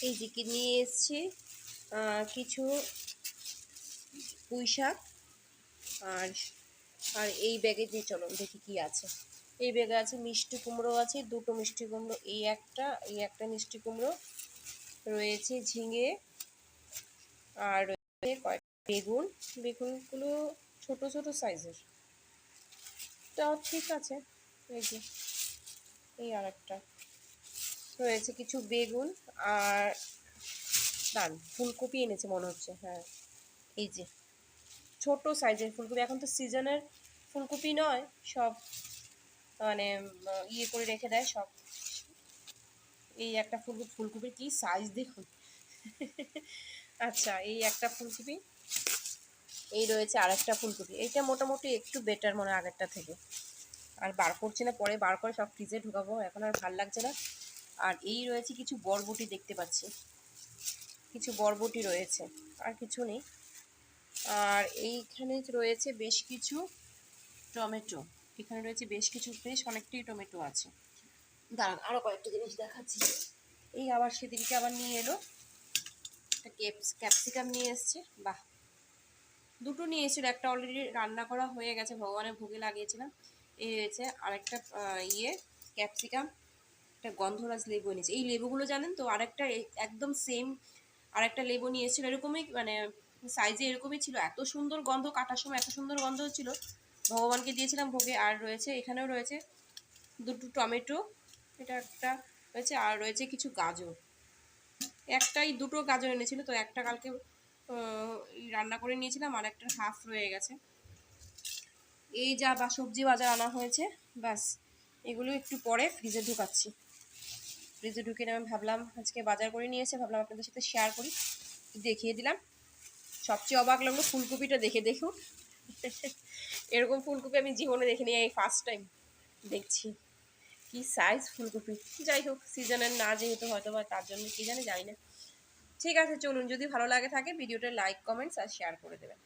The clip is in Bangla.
এই যে কি নিয়ে এসেছি, কিছু পুঁই শাক। আর আর এই ব্যাগে দিয়ে চলো দেখি কি আছে। এই ব্যাগে আছে মিষ্টি কুমড়ো আছে, দুটো মিষ্টি কুমড়ো, এই একটা মিষ্টি কুমড়ো রয়েছে, ঝিঙে, আর রয়েছে কয়েকটা বেগুন। বেগুনগুলো ছোট ছোট সাইজের, তাও ঠিক আছে। এই যে এই আর একটা রয়েছে কিছু বেগুন, আর ডান ফুলকপি এনেছে মনে হচ্ছে, হ্যাঁ এই যে ছোট সাইজের ফুলকপি। এখন তো সিজনের ফুলকপি নয়, সব মানে ইয়ে করে রেখে দেয় সব। এই একটা ফুলকপির কি সাইজ দেখুন। আচ্ছা এই একটা ফুলকপি, এই রয়েছে আর একটা ফুলকপি। এইটা মোটামুটি একটু বেটার মনে হয় আগেরটা থেকে। আর বার করছি না, পরে বার করে সব ফ্রিজে ঢুকাবো, এখন আর ভাল লাগছে না। আর এই রয়েছে কিছু বরবটি দেখতে পাচ্ছি, কিছু বরবটি রয়েছে, আর কিছু নেই। আর এইখানে রয়েছে বেশ কিছু টমেটো, এখানে রয়েছে বেশ অনেকটাই টমেটো আছে। দাঁড়ান আরও কয়েকটা জিনিস দেখাচ্ছি। এই আবার সেদিনকে আবার নিয়ে এলো একটা ক্যাপসিকাম নিয়ে এসছে, বাহ দুটো নিয়ে এসেছিল, একটা অলরেডি রান্না করা হয়ে গেছে, ভগবানের ভোগে লাগিয়েছিলাম। এই রয়েছে আরেকটা ক্যাপসিকাম, একটা গন্ধরাজ লেবু এনেছে। এই লেবুগুলো জানেন তো, আরেকটা একদম সেম আরেকটা লেবু নিয়ে এসেছিল, এরকমই মানে সাইজে এরকমই ছিল, এত সুন্দর গন্ধ, কাটার সময় এত সুন্দর গন্ধ হচ্ছিল, ভগবানকে দিয়েছিলাম ভোগে। আর রয়েছে এখানেও রয়েছে দুটো টমেটো, এটা একটা রয়েছে, আর রয়েছে কিছু গাজর। দুটো গাজর এনেছিল, তো একটা কালকে রান্না করে নিয়েছিলাম, আর একটা হাফ রয়ে গেছে। এই যা সবজি বাজার আনা হয়েছে, ব্যাস এগুলো একটু পরে ফ্রিজে ঢুকাচ্ছি। ফ্রিজে ঢুকে আমি ভাবলাম আজকে বাজার করে নিয়ে এসে ভাবলাম আপনাদের সাথে শেয়ার করি, দেখিয়ে দিলাম। সবচেয়ে অবাক লাগলো ফুলকপিটা দেখুন। এরকম ফুলকপি আমি জীবনে দেখিনি, এই ফার্স্ট টাইম দেখছি। কি সাইজ ফুলকপি, যাই হোক সিজনের না যেহেতু হয়তো বা তার জন্য কি জানি না। ঠিক আছে চলুন, যদি ভালো লাগে থাকে ভিডিওটা লাইক কমেন্টস আর শেয়ার করে দেবেন।